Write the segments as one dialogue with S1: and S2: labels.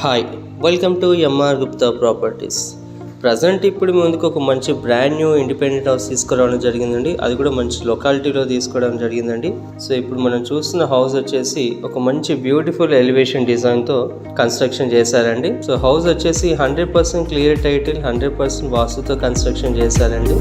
S1: Hi, welcome to MR Gupta properties. Present ఇప్పుడు ముందుకు ఒక మంచి బ్రాండ్ న్యూ ఇండిపెండెంట్ హౌస్ తీసుకురావడం జరిగిందండి. అది కూడా మంచి లొకాలిటీలో తీసుకోవడం జరిగిందండి. సో ఇప్పుడు మనం చూస్తున్న హౌస్ వచ్చేసి ఒక మంచి బ్యూటిఫుల్ ఎలివేషన్ డిజైన్తో కన్స్ట్రక్షన్ చేశారండి. సో హౌస్ వచ్చేసి 100% క్లియర్ టైటిల్, 100% వాస్తుతో కన్స్ట్రక్షన్ చేశారండి.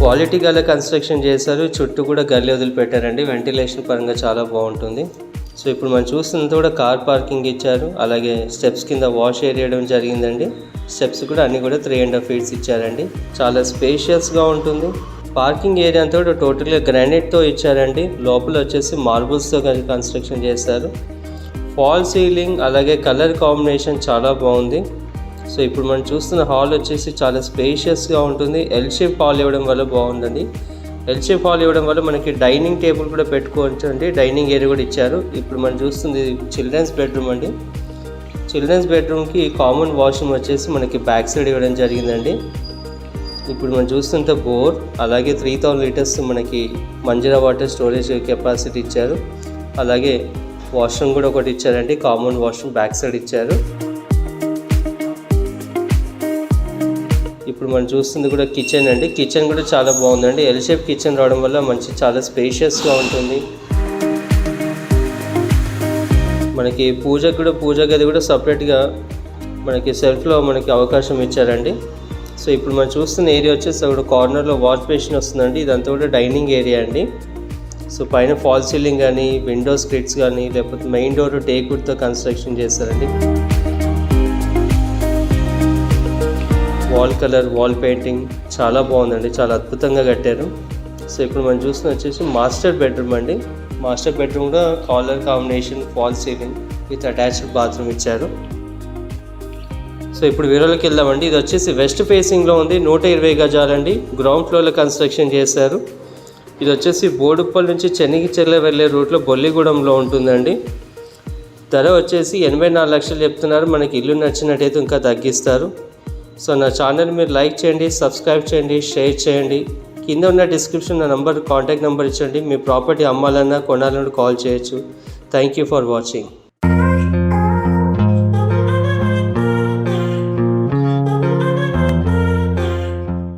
S1: క్వాలిటీ గల కన్స్ట్రక్షన్ చేశారు. చుట్టూ కూడా గల్లీ వదిలిపెట్టారండి. వెంటిలేషన్ పరంగా చాలా బాగుంటుంది. సో ఇప్పుడు మనం చూస్తున్నది కూడా కార్ పార్కింగ్ ఇచ్చారు. అలాగే స్టెప్స్ కింద వాష్ ఏరియా జరిగిందండి. స్టెప్స్ కూడా అన్నీ కూడా 3.5 feet ఇచ్చారండి. చాలా స్పేషియస్గా ఉంటుంది. పార్కింగ్ ఏరియా అంతా కూడా టోటల్గా గ్రానైట్తో ఇచ్చారండి. లోపల వచ్చేసి మార్బుల్స్తో కన్స్ట్రక్షన్ చేశారు. ఫాల్ సీలింగ్ అలాగే కలర్ కాంబినేషన్ చాలా బాగుంది. సో ఇప్పుడు మనం చూస్తున్న హాల్ వచ్చేసి చాలా స్పేషియస్గా ఉంటుంది. ఎల్ షేప్ హాల్ ఇవ్వడం వల్ల బాగుందండి. ఎల్ షేప్ హాల్ ఇవ్వడం వల్ల మనకి డైనింగ్ టేబుల్ కూడా పెట్టుకోవచ్చు అండి. డైనింగ్ ఏరియా కూడా ఇచ్చారు. ఇప్పుడు మనం చూస్తుంది చిల్డ్రన్స్ బెడ్రూమ్ అండి. చిల్డ్రన్స్ బెడ్రూమ్కి కామన్ వాష్రూమ్ వచ్చేసి మనకి బ్యాక్ సైడ్ ఇవ్వడం జరిగిందండి. ఇప్పుడు మనం చూస్తుంటే బోర్ అలాగే 3000 liters మనకి మంజీరా వాటర్ స్టోరేజ్ కెపాసిటీ ఇచ్చారు. అలాగే వాష్రూమ్ కూడా ఒకటి ఇచ్చారండి. కామన్ వాష్రూమ్ బ్యాక్ సైడ్ ఇచ్చారు. ఇప్పుడు మనం చూస్తుంది కూడా కిచెన్ అండి. కిచెన్ కూడా చాలా బాగుందండి. ఎల్ షేప్ కిచెన్ రావడం వల్ల చాలా స్పేషియస్గా ఉంటుంది. మనకి పూజ గది కూడా సపరేట్గా మనకి సెల్ఫ్లో మనకి అవకాశం ఇచ్చారండి. సో ఇప్పుడు మనం చూస్తున్న ఏరియా వచ్చేసి అక్కడ కార్నర్లో వాష్ బేసిన్ వస్తుందండి. ఇదంతా కూడా డైనింగ్ ఏరియా అండి. సో పైన ఫాల్ సీలింగ్ కానీ విండో స్క్రిట్స్ కానీ లేకపోతే మెయిన్ డోర్ టేక్ వుడ్తో కన్స్ట్రక్షన్ చేస్తారండి. వాల్ కలర్, వాల్ పెయింటింగ్ చాలా బాగుందండి. చాలా అద్భుతంగా కట్టారు. సో ఇప్పుడు మనం చూస్తున్న వచ్చేసి మాస్టర్ బెడ్రూమ్ అండి. మాస్టర్ బెడ్రూమ్ కూడా colour combination, fall ceiling with attached bathroom ఇచ్చారు. సో ఇప్పుడు వీడియోలోకి వెళ్దామండి. ఇది వచ్చేసి వెస్ట్ ఫేసింగ్లో ఉంది. 120 గజాలండి. గ్రౌండ్ ఫ్లోర్లో కన్స్ట్రక్షన్ చేశారు. ఇది వచ్చేసి బోడుప్పల్ నుంచి చెన్నగిచెర్ల వెళ్ళే రూట్లో బొల్లిగూడెంలో ఉంటుందండి. ధర వచ్చేసి 84 లక్షలు చెప్తున్నారు. మనకి ఇల్లు నచ్చినట్టయితే ఇంకా తగ్గిస్తారు. సో నా ఛానల్ మీరు లైక్ చేయండి, సబ్స్క్రైబ్ చేయండి, షేర్ చేయండి. కింద ఉన్న డిస్క్రిప్షన్ నా కాంటాక్ట్ నెంబర్ ఇచ్చండి. మీ ప్రాపర్టీ అమ్మాలన్నా కొనాలన్నా కాల్ చేయొచ్చు. Thank you for watching.